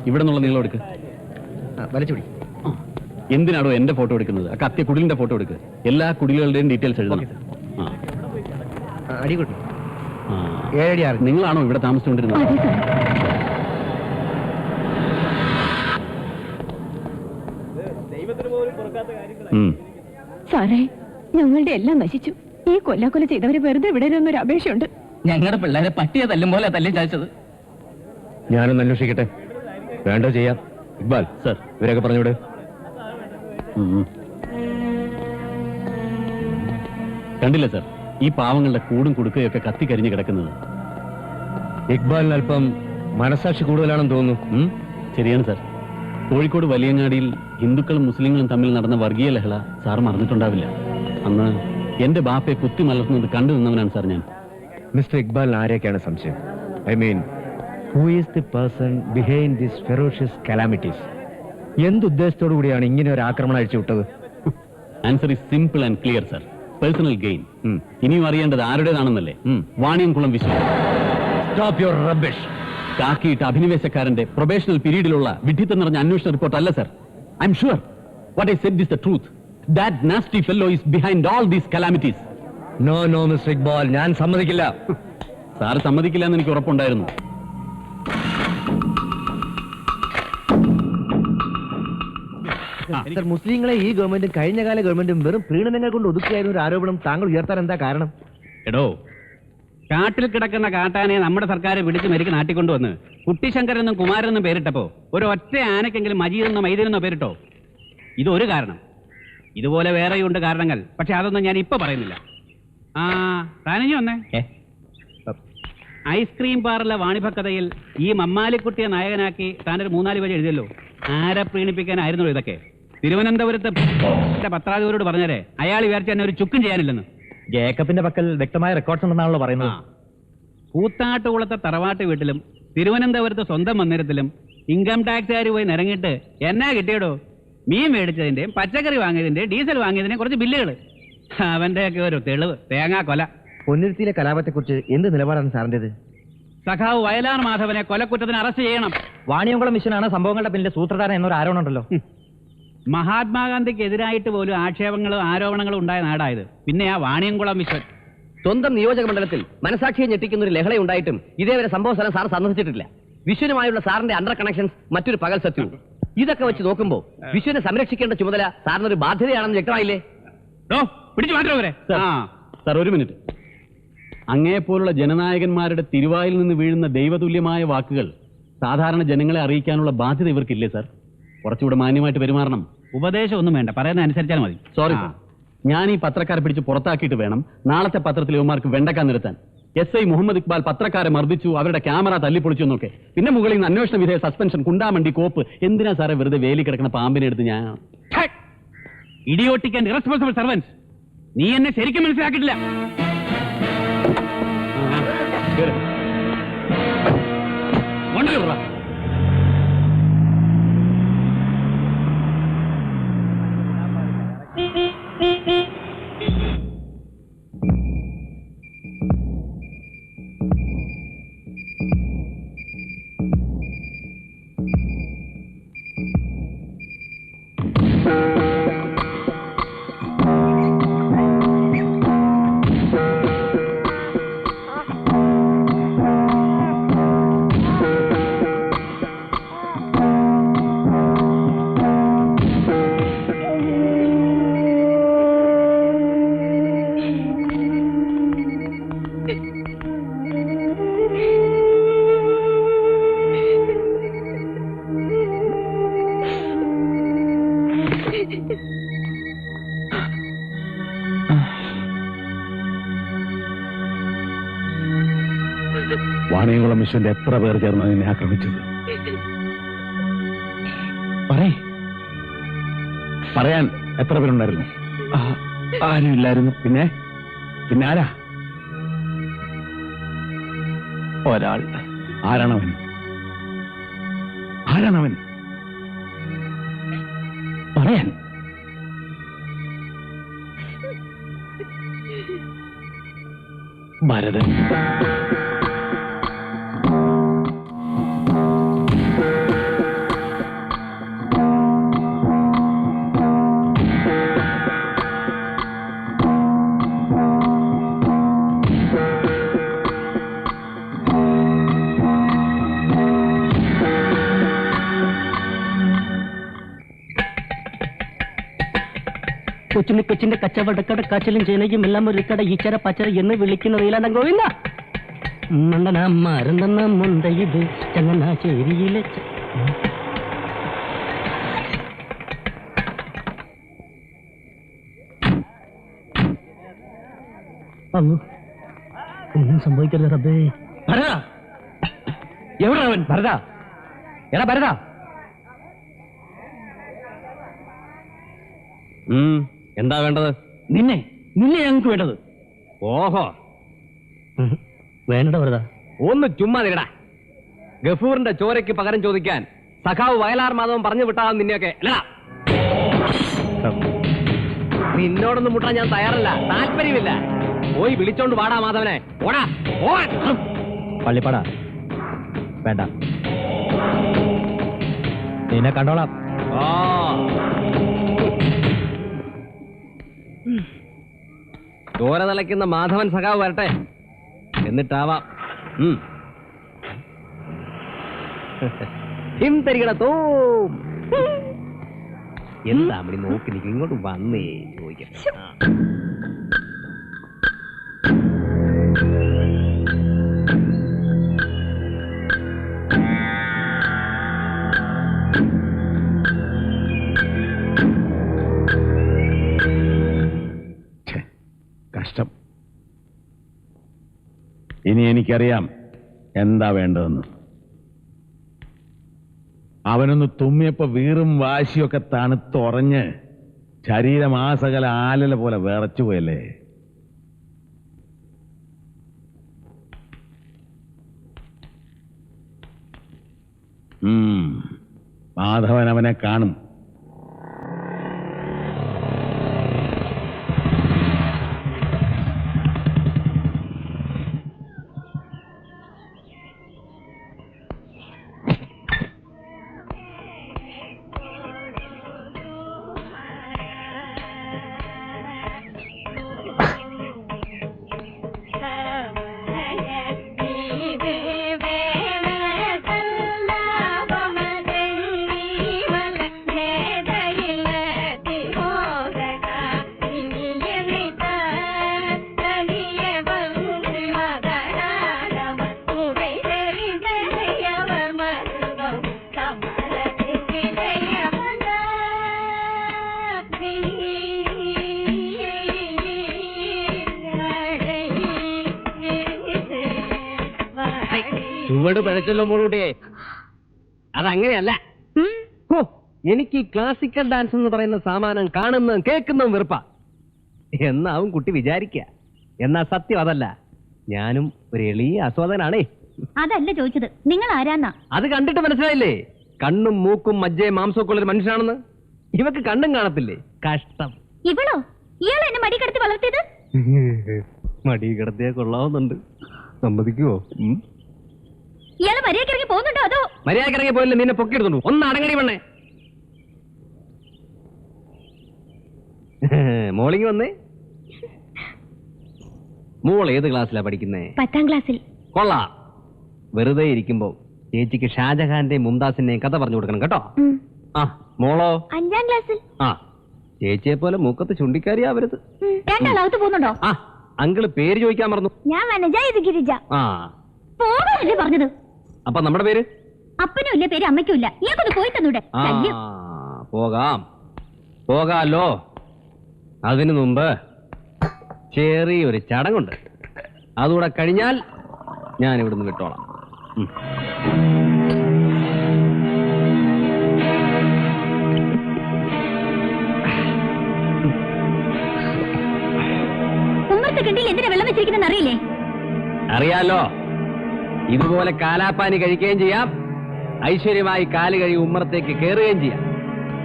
ഇവിടെ നിന്നുള്ള നീളം എടുക്ക്. വലിച്ചുപിടി. എന്തിനാണോ എന്റെ ഫോട്ടോ എടുക്കുന്നത്? ആ കത്തിയ കുടിലിന്റെ ഫോട്ടോ എടുക്കുക. എല്ലാ കുടിലുകളുടെയും ഡീറ്റെയിൽസ് എഴുതണം. അടി കിട്ടും. നിങ്ങളാണോ ഇവിടെ താമസിച്ചുകൊണ്ടിരുന്നത്? സാറേ, ഞങ്ങളുടെ എല്ലാം നശിച്ചു. ഈ കൊല്ലാക്കൊല ചെയ്തവരെ വെറുതെ വിടരുന്നൊരു അപേക്ഷയുണ്ട്. ഞങ്ങളുടെ പിള്ളേരെ പട്ടിയെ തല്ലും പോലെ തല്ലി ചാച്ചത്. ഞാനൊന്ന് അന്വേഷിക്കട്ടെ. വേണ്ട ചെയ്യാം. ഇക്ബാൽ സർ, ഇവരൊക്കെ പറഞ്ഞുവിട്. കണ്ടില്ല സർ, ഈ പാവങ്ങളുടെ കൂടും കുടുക്കയൊക്കെ കത്തിക്കരിഞ്ഞ് കിടക്കുന്നത്. ഇക്ബാലിന് അല്പം മനസാക്ഷി കൂടുതലാണെന്ന് തോന്നുന്നു. ശരിയാണ് സർ. കോഴിക്കോട് വലിയങ്ങാടിയിൽ ഹിന്ദുക്കളും മുസ്ലിങ്ങളും തമ്മിൽ നടന്ന വർഗീയ ലഹള സാർ മറന്നിട്ടുണ്ടാവില്ല. അന്ന് എന്റെ ബാപ്പയെ കുത്തി മലർത്തുന്നത് കണ്ടു നിന്നവനാണ് സാർ ഞാൻ. മിസ്റ്റർ ഇക്ബാലിന് ആരെയൊക്കെയാണ് സംശയം? I mean, who is the person behind this ferocious calamities? എന്തുദ്ദേശത്തോടു കൂടിയാണ് ഇങ്ങനെ ഒരു ആക്രമണം അഴിച്ചുവിട്ടത്? Answer is simple and clear sir. Personal gain. ഇനിയും അറിയേണ്ടത് ആരുടേതാണെന്നല്ലേ? Vaniyamkulam Vishwam. Stop your rubbish. കാക്കിയിട്ട അഭിനിവേശക്കാരന്റെ പ്രൊബേഷണൽ പീരീഡിലുള്ള വിഡ്ഢിത്തം നിറഞ്ഞ അന്വേഷണ റിപ്പോർട്ട് അല്ല sir. I am sure what I said is the truth. That nasty fellow is behind all these calamities. No no mister Iqbal, ഞാൻ സമ്മതിക്കില്ല. സാർ സമ്മതിക്കില്ല എന്ന് എനിക്ക് ഉറപ്പുണ്ടായിരുന്നു. മുസ്ലിങ്ങളെ ഈ ഗവൺമെന്റും കഴിഞ്ഞകാല ഗവൺമെന്റും വെറും പ്രീണനങ്ങൾ കൊണ്ട് ഒതുക്കിയായിരുന്ന ഒരു ആരോപണം താങ്കൾ ഉയർത്താൻ എന്താ കാരണം? എടോ, കാട്ടിൽ കിടക്കുന്ന കാട്ടാനെ നമ്മുടെ സർക്കാർ പിടിച്ച് മെരുക്ക് നാട്ടിക്കൊണ്ടുവന്ന് കുട്ടിശങ്കരെന്നും കുമാരനെന്നും പേരിട്ടപ്പോ ഒരു ഒറ്റ ആനക്കെങ്കിലും മജീദെന്നോ മൈദീനെന്നോ പേരിട്ടോ? ഇതൊരു കാരണം. ഇതുപോലെ വേറെയുണ്ട് കാരണങ്ങൾ. പക്ഷെ അതൊന്നും ഞാൻ ഇപ്പൊ പറയുന്നില്ല. താനഞ്ഞു വന്നേ. ഐസ്ക്രീം പാറിലെ വാണിഭക്കഥയിൽ ഈ മമ്മാലിക്കുട്ടിയെ നായകനാക്കി താനൊരു 3-4 പേജ് എഴുതിയല്ലോ. ആരെ പ്രീണിപ്പിക്കാനായിരുന്നല്ലോ ഇതൊക്കെ? തിരുവനന്തപുരത്ത് പത്രാധിപരോട് പറഞ്ഞേരെ അയാൾ വിചാരിച്ച എന്നെ ഒരു ചുക്കും ചെയ്യാനില്ലെന്ന്. ജേക്കബിന്റെ പക്കൽ വ്യക്തമായ റെക്കോർഡ്സ് ഉണ്ടെന്നാണല്ലോ പറയുന്നത്. കൂത്താട്ടുകുളത്തെ തറവാട്ട് വീട്ടിലും തിരുവനന്തപുരത്ത് സ്വന്തം മന്ദിരത്തിലും ഇൻകം ടാക്സുകാർ പോയി നിരങ്ങിയിട്ട് എന്നാ കിട്ടിയടോ? മീൻ മേടിച്ചതിന്റെയും പച്ചക്കറി വാങ്ങിയതിന്റെയും ഡീസൽ വാങ്ങിയതിന്റെയും കുറച്ച് ബില്ലുകൾ. അവന്റെയൊക്കെ ഒരു തെളിവ് തേങ്ങാ കൊല. പൊന്നിരുത്തിയിലെ കലാപത്തെക്കുറിച്ച് എന്ത് നിലപാടാണ് സാറിന്റേത്? സഖാവ് വയലാർ മാധവനെ കൊലക്കുറ്റത്തിന് അറസ്റ്റ് ചെയ്യണം. വാണിയംകുളം മിഷനാണ് സംഭവങ്ങളുടെ പിന്നിലെ സൂത്രധാരൻ എന്നൊരു ആരോപണം ഉണ്ടല്ലോ. മഹാത്മാഗാന്ധിക്ക് എതിരായിട്ട് പോലും ആക്ഷേപങ്ങളും ആരോപണങ്ങളും ഉണ്ടായ നാടായത്. പിന്നെ ആ വാണിയംകുളം മിഷൻ. സ്വന്തം നിയോജക മണ്ഡലത്തിൽ മനസാക്ഷിയെ ഞെട്ടിക്കുന്ന ഒരു ലഹളയുണ്ടായിട്ടും ഇതേവരെ സംഭവ സ്ഥലം സാർ സന്ദർശിച്ചിട്ടില്ല. വിശ്വനുമായുള്ള സാറിന്റെ അണ്ടർ കണക്ഷൻസ് മറ്റൊരു പകൽ സത്യവും. ഇതൊക്കെ വെച്ച് നോക്കുമ്പോൾ വിശ്വനെ സംരക്ഷിക്കേണ്ട ചുമതല സാറിനൊരു ബാധ്യതയാണെന്ന് വ്യക്തമായില്ലേ? പിടിച്ചു മാറ്റവരെ. സാർ ഒരു മിനിറ്റ്. അങ്ങയെപ്പോലുള്ള ജനനായകന്മാരുടെ തിരുവായിൽ നിന്ന് വീഴുന്ന ദൈവതുല്യമായ വാക്കുകൾ സാധാരണ ജനങ്ങളെ അറിയിക്കാനുള്ള ബാധ്യത ഇവർക്കില്ലേ സാർ? കുറച്ചുകൂടെ മാന്യമായിട്ട് പെരുമാറണം. ഉപദേശം ഒന്നും വേണ്ട, പറയുന്ന അനുസരിച്ചാൽ മതി. സോറി സാർ, ഞാൻ ഈ പത്രക്കാരെ പിടിച്ച് പുറത്താക്കിയിട്ട് വേണം നാളത്തെ പത്രത്തിൽ ഇവന്മാർക്ക് വെണ്ടക്കാൻ നിർത്താൻ. SI മുഹമ്മദ് ഇക്ബാൽ പത്രക്കാരെ മർദ്ദിച്ചു, അവരുടെ ക്യാമറ തല്ലിപ്പൊളിച്ചു എന്നൊക്കെ. പിന്നെ മുകളിൽ നിന്ന് അന്വേഷണ വിധേയ സസ്പെൻഷൻ, കുണ്ടാമണ്ടി, കോപ്പ്. എന്തിനാ സാറേ വെറുതെ വേലി കിടക്കുന്ന പാമ്പിനെ എടുത്ത് ഞാൻ? ഇഡിയോട്ടിക് ആൻഡ് ഇറസ്പോൺസിബിൾ സർവൻസ്, നീ എന്നെ ശരിക്കും മനസ്സിലാക്കിയിട്ടില്ല. വാണിയംകുളം മിഷന്റെ എത്ര പേർ ചേർന്ന് നിന്നെ ആക്രമിച്ചത്? പറയാൻ എത്ര പേരുണ്ടായിരുന്നു? ആരുമില്ലായിരുന്നു. പിന്നെ പിന്നെ ആരാ? ഒരാൾ. ആരാണവൻ? ആരാണവൻ? പറയാൻ. ഭരതൻ. കൊച്ചിന്റെ കച്ചവടക്കട കാച്ചലും ചേനയും എല്ലാം ഒരു കട ഈച്ചര പച്ചര എന്ന് വിളിക്കുന്ന വീലാണ്ടം ഗോവിന്ദ. മണ്ടന മരുന്നെന്ന മുണ്ട ഇത് ചങ്ങനാശ്ശേരിയിലെ ഒന്നും സംഭവിക്കരുത് റബ്ബേ. ഭരത, എവിടെ അവൻ? ഭരത, എടാ ഭരത. എന്താ വേണ്ടത്? നിന്നെ ഞങ്ങൾക്ക് വേണ്ടത്. ഓഹോ, വേണ്ട വെറുതെ ഒന്ന് ചുമ്മാ നിരടാ. ഗഫൂറിന്റെ ചോരയ്ക്ക് പകരം ചോദിക്കാൻ സഖാവ് വയലാർ മാധവൻ പറഞ്ഞു വിട്ടാകും നിന്നെയൊക്കെ അല്ലടാ. നിന്നോടൊന്നും മുട്ടാൻ ഞാൻ തയ്യാറല്ല, താല്പര്യമില്ല. പോയി വിളിച്ചോണ്ട് വാടാ മാധവനെ. ഓടാ, ഓടാ. പള്ളിപ്പാടാ വേണ്ട, നിന്നെ കണ്ടോളാം. ചോര തിളയ്ക്കുന്ന മാധവൻ സഖാവ് വരട്ടെ, എന്നിട്ടാവാം. തരികടത്തോ എന്താ അവിടെ നോക്കി നിൽക്കും? ഇങ്ങോട്ട് വന്നേ ചോദിക്കാം. കഷ്ടം. ഇനി എനിക്കറിയാം എന്താ വേണ്ടതെന്ന്. അവനൊന്ന് തുമ്മിയപ്പോ വീറും വാശിയൊക്കെ തണുത്തുറഞ്ഞ് ശരീരം ആ സകല ആലല പോലെ വിറച്ചുപോയല്ലേ. മാധവൻ അവനെ കാണും. ചുവട് പിഴച്ചല്ലോ മോളൂട്ടിയെ. അതങ്ങനെയല്ല. എനിക്ക് ഈ ക്ലാസിക്കൽ ഡാൻസ് എന്ന് പറയുന്ന സാമാനം കാണുന്നതും കേൾക്കുന്നതും വെറുപ്പാ എന്നാവും കുട്ടി വിചാരിക്കുക. എന്നാ സത്യം അതല്ല. ഞാനും ഒരു എളിയ ആസ്വാദനാണേ. അതല്ല ചോദിച്ചത്, നിങ്ങൾ ആരാന്നാ? അത് കണ്ടിട്ട് മനസ്സിലായില്ലേ? കണ്ണും മൂക്കും മജ്ജയും മാംസമൊക്കെ ഉള്ളൊരു മനുഷ്യനാണെന്ന്. ഇവക്ക് കണ്ണും കാണത്തില്ലേ? കഷ്ടം. ഇവളോ? ഇയാൾ എന്നെ മടി കിടത്തി വളർത്തിയത്? മടി കിടത്തിയാ കൊള്ളാവുന്നുണ്ട്. സമ്മതിക്കുവോ? ഇയാള് മര്യാദക്കിറങ്ങി പോകുന്നുണ്ടോ അതോ? മര്യാദക്കിറങ്ങി പോയില്ലേ നിന്നെ പൊക്കിയെടുത്തുണ്ടു. ഒന്ന് അടങ്ങടി പെണ്ണേ. മോളിങ് വന്നേ. മോൾ ഏത് ക്ലാസ്സിലാ പഠിക്കുന്നേ? 10ാം ക്ലാസ്സിൽ. കൊള്ളാം. വെറുതെ ഇരിക്കുമ്പോ ചേച്ചിക്ക് ഷാജഹാന്റെയും മുംതാസിന്റെയും കഥ പറഞ്ഞു കൊടുക്കണം കേട്ടോ. ആ മോളോ? 5ാം ക്ലാസ്സിൽ. ആ ചേച്ചിയെ പോലെ മൂക്കത്ത് ചുണ്ടിക്കാരിയാവരുത്. രണ്ടാളകത്ത് പോകുന്നുണ്ടോ? ആ അങ്കിള് പേര് ചോദിക്കാൻ മറന്നു. ഞാൻ വനജ, ഇത് ഗിരിജ. ആ പോകാനല്ലേ പറഞ്ഞത്? അപ്പൊ നമ്മുടെ പേര്? അപ്പനും ഇല്ല, പേര് അമ്മയ്ക്കും ഇല്ല. ഇയാൾക്കൊന്ന് പോയി തന്നൂടെ? പോകാം, പോകാലോ. അതിനു മുമ്പ് ചെറിയൊരു ചടങ്ങുണ്ട്. അതുകൂടെ കഴിഞ്ഞാൽ ഞാൻ ഇവിടുന്ന് വിട്ടോളാം. ഉമ്മറത്തെ കിണ്ടിയിൽ എന്തിനാ വെള്ളം വെച്ചിരിക്കുന്ന അറിയില്ലേ? അറിയാലോ. ഇതുപോലെ കാലാപ്പാനി കഴിക്കുകയും ചെയ്യാം, ഐശ്വര്യമായി കാല് കഴി ഉമ്മറത്തേക്ക് കയറുകയും ചെയ്യാം.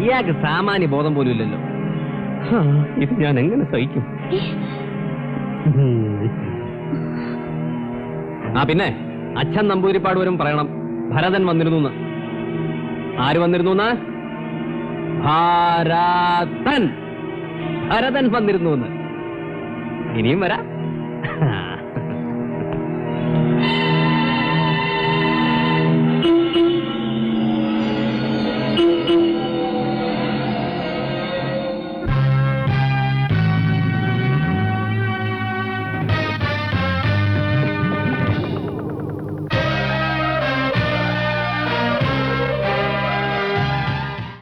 ഇയാൾക്ക് സാമാന്യ ബോധം പോലും ഇല്ലല്ലോ. ഇത് ഞാൻ എങ്ങനെ സഹിക്കും? ആ പിന്നെ അച്ഛൻ നമ്പൂരിപ്പാട് വരും പറയണം ഭരതൻ വന്നിരുന്നു. ആര് വന്നിരുന്നു? ഭരതൻ വന്നിരുന്നു. ഇനിയും വരാം.